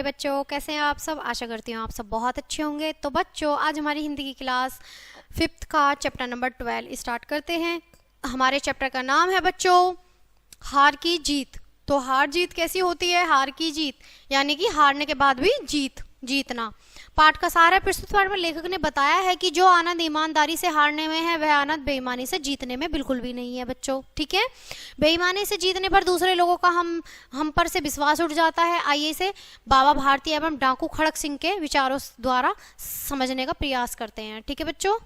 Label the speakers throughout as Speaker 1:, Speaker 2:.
Speaker 1: बच्चों, कैसे हैं आप सब। आशा करती हूँ आप सब बहुत अच्छे होंगे। तो बच्चों, आज हमारी हिंदी की क्लास 5th का चैप्टर नंबर 12 स्टार्ट करते हैं। हमारे चैप्टर का नाम है बच्चों हार की जीत। तो हार जीत कैसी होती है? हार की जीत यानी कि हारने के बाद भी जीतना। पाठ का सारा प्रस्तुत पाठ में लेखक ने बताया है कि जो आनंद ईमानदारी से हारने में है, वह आनंद बेईमानी से जीतने में बिल्कुल भी नहीं है बच्चों। ठीक है, बेईमानी से जीतने पर दूसरे लोगों का हम पर से विश्वास उठ जाता है। आइए इसे बाबा भारती एवं डाकू खड़क सिंह के विचारों द्वारा समझने का प्रयास करते हैं। ठीक है बच्चों।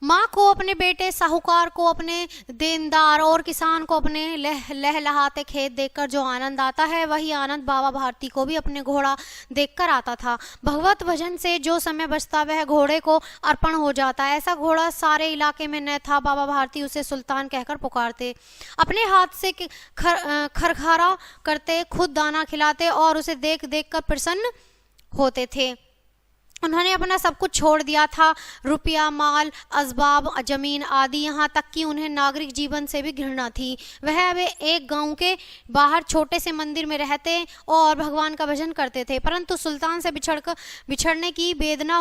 Speaker 1: माँ को अपने बेटे, साहूकार को अपने देनदार और किसान को अपने लहलहाते खेत देखकर जो आनंद आता है, वही आनंद बाबा भारती को भी अपने घोड़ा देखकर आता था। भगवत भजन से जो समय बचता वह घोड़े को अर्पण हो जाता। ऐसा घोड़ा सारे इलाके में न था। बाबा भारती उसे सुल्तान कहकर पुकारते, अपने हाथ से खरखारा करते, खुद दाना खिलाते और उसे देख देख कर प्रसन्न होते थे। उन्होंने अपना सब कुछ छोड़ दिया था, रुपया, माल, असबाब, जमीन आदि, यहाँ तक कि उन्हें नागरिक जीवन से भी घृणा थी। वह वे एक गांव के बाहर छोटे से मंदिर में रहते और भगवान का भजन करते थे। परंतु सुल्तान से बिछड़ने की वेदना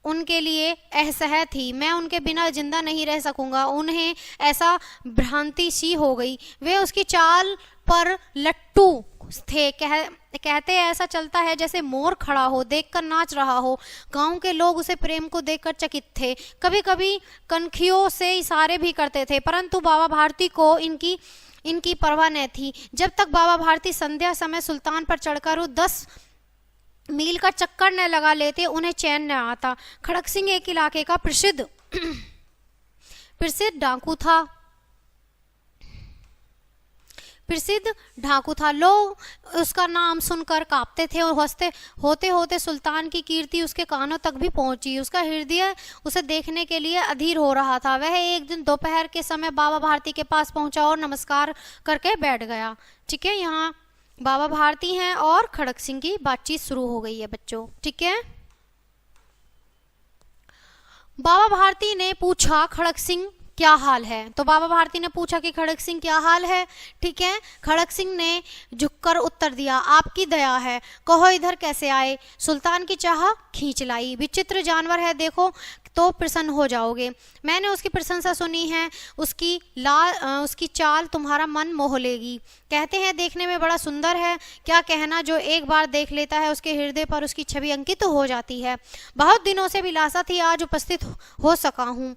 Speaker 1: उनके लिए असह्य थी। मैं उनके बिना जिंदा नहीं रह सकूंगा। उन्हें ऐसा भ्रांति सी हो गई। वे उसकी चाल पर लट्टू थे। कहते ऐसा चलता है जैसे मोर खड़ा हो, देखकर नाच रहा हो। गांव के लोग उसे प्रेम को देखकर चकित थे। कभी कभी कनखियों से इशारे भी करते थे, परंतु बाबा भारती को इनकी परवाह न थी। जब तक बाबा भारती संध्या समय सुल्तान पर चढ़कर 10 मील का चक्कर न लगा लेते, उन्हें चैन न आता। खड़क सिंह एक इलाके का प्रसिद्ध डाकू था। लोग उसका नाम सुनकर कांपते थे और होते होते सुल्तान की कीर्ति उसके कानों तक भी पहुंची। उसका हृदय उसे देखने के लिए अधीर हो रहा था। वह एक दिन दोपहर के समय बाबा भारती के पास पहुंचा और नमस्कार करके बैठ गया। ठीक है, यहाँ बाबा भारती हैं और खड़क सिंह की बातचीत शुरू हो गई है बच्चों। ठीक है, बाबा भारती ने पूछा, खड़क सिंह क्या हाल है? तो बाबा भारती ने पूछा कि खड़क सिंह क्या हाल है। ठीक है, खड़क सिंह ने झुककर उत्तर दिया, आपकी दया है, कहो इधर कैसे आए? सुल्तान की चाह खींच लाई। विचित्र जानवर है, देखो तो प्रसन्न हो जाओगे। मैंने उसकी प्रशंसा सुनी है, उसकी चाल तुम्हारा मन मोह लेगी। कहते हैं देखने में बड़ा सुंदर है। क्या कहना, जो एक बार देख लेता है उसके हृदय पर उसकी छवि अंकित हो जाती है। बहुत दिनों से विलासा थी, आज उपस्थित हो सका हूँ।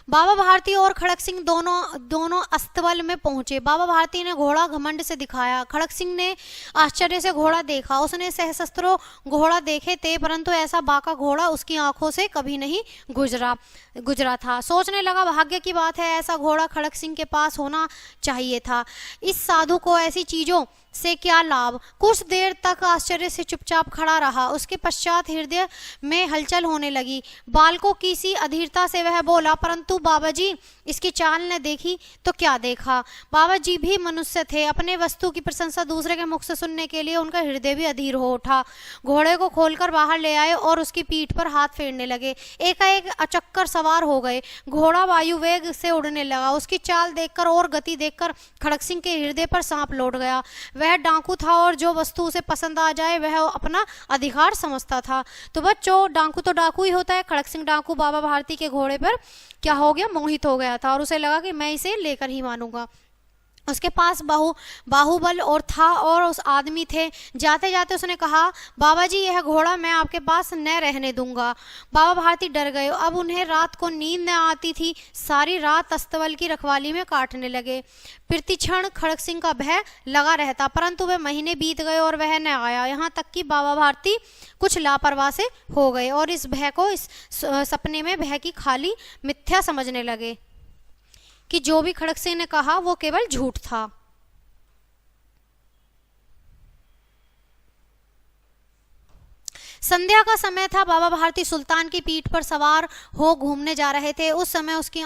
Speaker 1: बाबा भारती और खड़क सिंह दोनों अस्तबल में पहुंचे। बाबा भारती ने घोड़ा घमंड से दिखाया। खड़क सिंह ने आश्चर्य से घोड़ा देखा। उसने सहस्त्रों घोड़ा देखे थे, परंतु ऐसा बाका घोड़ा उसकी आंखों से कभी नहीं गुजरा था। सोचने लगा, भाग्य की बात है, ऐसा घोड़ा खड़क सिंह के पास होना चाहिए था। इस साधु को ऐसी चीजों से क्या लाभ? कुछ देर तक आश्चर्य से चुपचाप खड़ा रहा। उसके पश्चात हृदय में हलचल होने लगी। बालकों की सी अधीरता से वह बोला, परंतु बाबा जी, इसकी चाल ने देखी तो क्या देखा? बाबा जी भी मनुष्य थे। अपने वस्तु की प्रशंसा दूसरे के मुख से सुनने के लिए उनका हृदय भी अधीर हो उठा। घोड़े को खोलकर बाहर ले आए और उसकी पीठ पर हाथ फेरने लगे। एकाएक अचक्कर सवार हो गए। घोड़ा वायु वेग से उड़ने लगा। उसकी चाल देखकर और गति देखकर खड़क सिंह के हृदय पर सांप लौट गया। वह डाकू था और जो वस्तु उसे पसंद आ जाए वह अपना अधिकार समझता था। तो बच्चों, डाकू तो डाकू ही होता है। खड़क सिंह डाकू बाबा भारती के घोड़े पर क्या हो गया, मोहित हो गया था और उसे लगा कि मैं इसे लेकर ही मानूंगा। उसके पास बाहुबल और था और उस आदमी थे। जाते जाते उसने कहा, बाबा जी, यह घोड़ा मैं आपके पास न रहने दूंगा। बाबा भारती डर गए। अब उन्हें रात को नींद न आती थी। सारी रात अस्तबल की रखवाली में काटने लगे। प्रतिक्षण खड़क सिंह का भय लगा रहता, परंतु वे महीने बीत गए और वह न आया। यहाँ तक कि बाबा भारती कुछ लापरवाह से हो गए और इस भय को, इस सपने में भय की खाली मिथ्या समझने लगे कि जो भी खड़क सिंह ने कहा वो केवल झूठ था। संध्या का समय था। बाबा भारती सुल्तान की पीठ पर सवार हो घूमने जा रहे थे। उस समय उनकी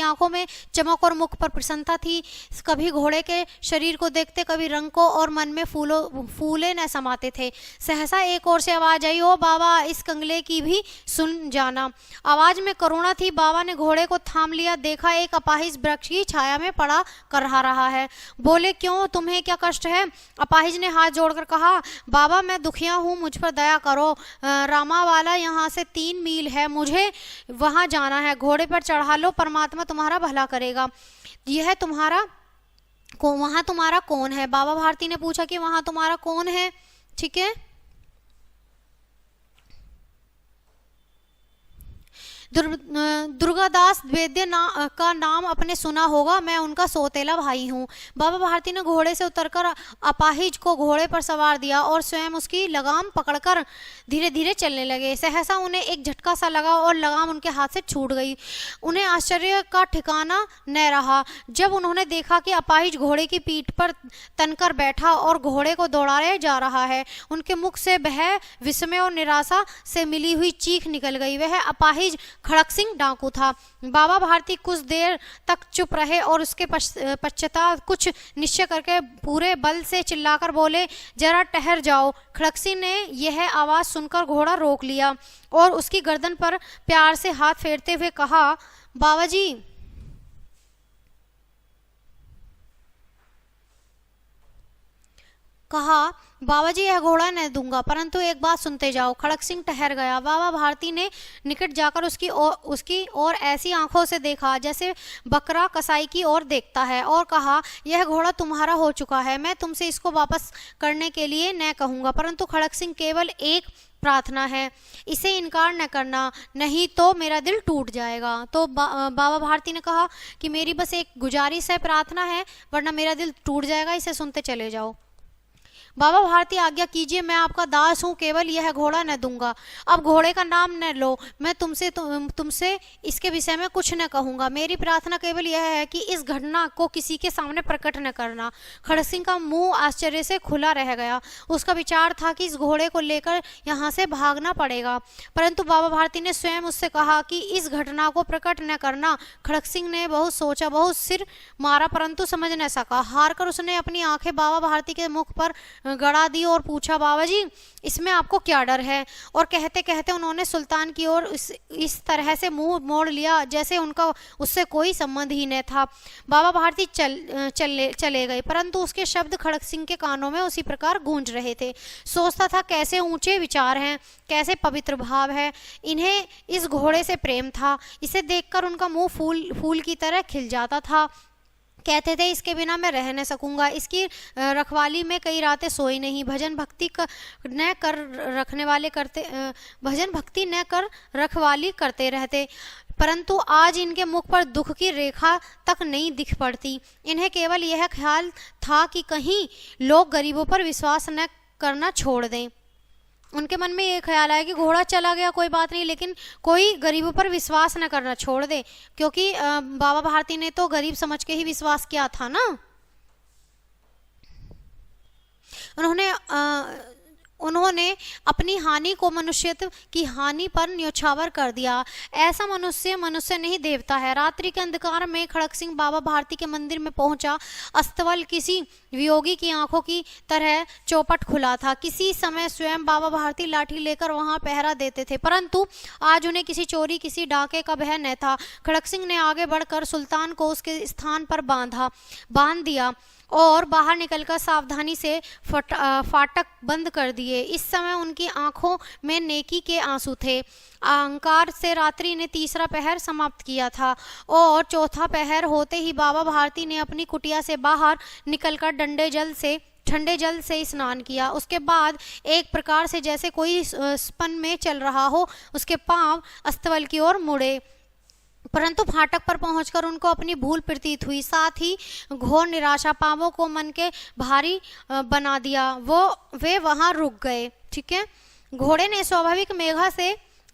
Speaker 1: आंखों में चमक और मुख पर प्रसन्नता थी। कभी घोड़े के शरीर को देखते, कभी रंग को, और मन में फूले न समाते थे। सहसा एक ओर से आवाज आई, ओ बाबा, इस कंगले की भी सुन जाना। आवाज में करुणा थी। बाबा ने घोड़े को थाम लिया। देखा एक अपाहिज वृक्ष की छाया में पड़ा कर रहा है। बोले, क्यों, तुम्हें क्या कष्ट है? अपाहिज ने हाथ जोड़कर कहा, बाबा, मैं दुखिया हूँ, मुझ पर दया करो। रामावाला यहाँ से 3 मील है, मुझे वहां जाना है। घोड़े पर चढ़ा लो, परमात्मा तुम्हारा भला करेगा। यह वहां तुम्हारा कौन है? बाबा भारती ने पूछा कि वहां तुम्हारा कौन है? ठीक है। दुर्गादास द्विवेदी का नाम आपने सुना होगा, मैं उनका सौतेला भाई हूँ। बाबा भारती ने घोड़े से उतरकर अपाहिज को घोड़े पर सवार दिया और स्वयं उसकी लगाम पकड़कर धीरे धीरे चलने लगे। सहसा उन्हें एक झटका सा लगा और लगाम उनके हाथ से छूट गई। उन्हें आश्चर्य का ठिकाना न रहा जब उन्होंने देखा कि अपाहिज घोड़े की पीठ पर तनकर बैठा और घोड़े को दौड़ाया जा रहा है। उनके मुख से भय, विस्मय और निराशा से मिली हुई चीख निकल गई। वह अपाहिज खड़क सिंह डाकू था। बाबा भारती कुछ देर तक चुप रहे और उसके पश्चात कुछ निश्चय करके पूरे बल से चिल्लाकर बोले, जरा ठहर जाओ। खड़क सिंह ने यह आवाज सुनकर घोड़ा रोक लिया और उसकी गर्दन पर प्यार से हाथ फेरते हुए कहा, बाबा जी, बाबाजी, यह घोड़ा न दूंगा, परंतु एक बात सुनते जाओ। खड़क सिंह ठहर गया। बाबा भारती ने निकट जाकर उसकी ओर ऐसी आंखों से देखा जैसे बकरा कसाई की ओर देखता है और कहा, यह घोड़ा तुम्हारा हो चुका है, मैं तुमसे इसको वापस करने के लिए न कहूंगा, परंतु खड़क सिंह केवल एक प्रार्थना है, इसे इनकार न करना, नहीं तो मेरा दिल टूट जाएगा। तो बाबा भारती ने कहा कि मेरी बस एक गुजारिश है, प्रार्थना है, वरना मेरा दिल टूट जाएगा, इसे सुनते चले जाओ। बाबा भारती, आज्ञा कीजिए, मैं आपका दास हूँ, केवल यह घोड़ा न दूंगा। अब घोड़े का नाम न लो, मैं तुमसे इसके विषय में कुछ न कहूंगा। मेरी प्रार्थना केवल यह है कि इस घटना को किसी के सामने प्रकट न करना। खड़क सिंह का मुंह आश्चर्य से खुला रह गया। उसका विचार था कि इस घोड़े को लेकर यहाँ से भागना पड़ेगा, परंतु बाबा भारती ने स्वयं उससे कहा कि इस घटना को प्रकट न करना। खड़क सिंह ने बहुत सोचा, बहुत सिर मारा, परंतु समझ न सका। हार कर उसने अपनी आंखें बाबा भारती के मुख पर गड़ा दी और पूछा, बाबा जी, इसमें आपको क्या डर है? और कहते कहते उन्होंने सुल्तान की ओर इस तरह से मुंह मोड़ लिया जैसे उनका उससे कोई संबंध ही न था। बाबा भारती चले गए, परंतु उसके शब्द खड़क सिंह के कानों में उसी प्रकार गूंज रहे थे। सोचता था, कैसे ऊंचे विचार हैं, कैसे पवित्र भाव है। इन्हें इस घोड़े से प्रेम था। इसे देखकर उनका मुंह फूल की तरह खिल जाता था। कहते थे, इसके बिना मैं रह न सकूंगा। इसकी रखवाली में कई रातें सोई नहीं। भजन भक्ति न कर रखवाली करते रहते, परंतु आज इनके मुख पर दुख की रेखा तक नहीं दिख पड़ती। इन्हें केवल यह ख्याल था कि कहीं लोग गरीबों पर विश्वास न करना छोड़ दें। उनके मन में ये ख्याल आया कि घोड़ा चला गया कोई बात नहीं, लेकिन कोई गरीबों पर विश्वास न करना छोड़ दे, क्योंकि बाबा भारती ने तो गरीब समझ के ही विश्वास किया था ना। उन्होंने अपनी हानि को मनुष्यत्व की हानि पर न्योछावर कर दिया। ऐसा मनुष्य नहीं देवता है। रात्रि के अंधकार में खड़क सिंह बाबा भारती के मंदिर में पहुंचा। अस्तबल किसी वियोगी की आंखों की तरह चौपट खुला था। किसी समय स्वयं बाबा भारती लाठी लेकर वहां पहरा देते थे, परंतु आज उन्हें किसी चोरी, किसी डाके का भय न था। खड़क सिंह ने आगे बढ़कर सुल्तान को उसके स्थान पर बांध दिया और बाहर निकलकर सावधानी से फाटक बंद कर दिए। इस समय उनकी आंखों में नेकी के आंसू थे। अहंकार से रात्रि ने तीसरा पहर समाप्त किया था और चौथा पहर होते ही बाबा भारती ने अपनी कुटिया से बाहर निकलकर ठंडे जल से स्नान किया। उसके बाद एक प्रकार से जैसे कोई स्पन में चल रहा हो, उसके पांव अस्तबल की ओर मुड़े, परंतु फाटक पर पहुंचकर उनको अपनी भूल प्रतीत हुई। साथ ही घोर निराशा पांवों को मन के भारी बना दिया। वे वहां रुक गए। ठीक है। घोड़े ने स्वाभाविक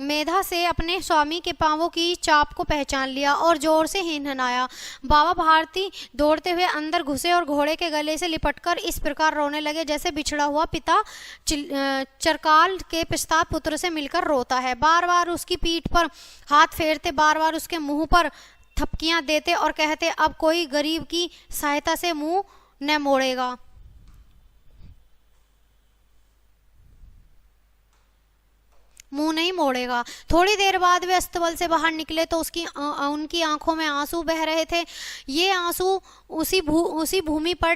Speaker 1: मेधा से अपने स्वामी के पांवों की चाप को पहचान लिया और जोर से हिनहिनाया। बाबा भारती दौड़ते हुए अंदर घुसे और घोड़े के गले से लिपटकर इस प्रकार रोने लगे जैसे बिछड़ा हुआ पिता चिरकाल के पश्चात पुत्र से मिलकर रोता है। बार बार उसकी पीठ पर हाथ फेरते, बार बार उसके मुंह पर थपकियां देते और कहते, अब कोई गरीब की सहायता से मुंह न मोड़ेगा। मुंह नहीं मोड़ेगा। थोड़ी देर बाद वे अस्तबल से बाहर निकले तो उनकी आंखों में आंसू बह रहे थे। ये आंसू उसी भूमि पर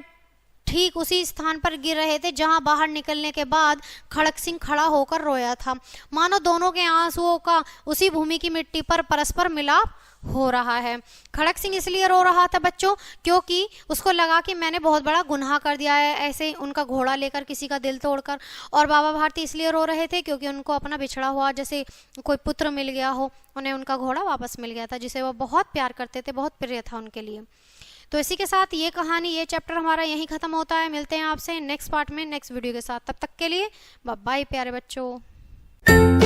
Speaker 1: ठीक उसी स्थान पर गिर रहे थे जहां बाहर निकलने के बाद खड़क सिंह खड़ा होकर रोया था। मानो दोनों के आंसुओं का उसी भूमि की मिट्टी पर परस्पर मिलाप हो रहा है। खड़क सिंह इसलिए रो रहा था बच्चों क्योंकि उसको लगा कि मैंने बहुत बड़ा गुनाह कर दिया है, ऐसे उनका घोड़ा लेकर किसी का दिल तोड़कर। और बाबा भारती इसलिए रो रहे थे क्योंकि उनको अपना बिछड़ा हुआ जैसे कोई पुत्र मिल गया हो, उन्हें उनका घोड़ा वापस मिल गया था जिसे वो बहुत प्यार करते थे, बहुत प्रिय था उनके लिए। तो इसी के साथ ये कहानी, ये चैप्टर हमारा यहीं खत्म होता है। मिलते हैं आपसे नेक्स्ट पार्ट में नेक्स्ट वीडियो के साथ। तब तक के लिए बाय बाय प्यारे बच्चों।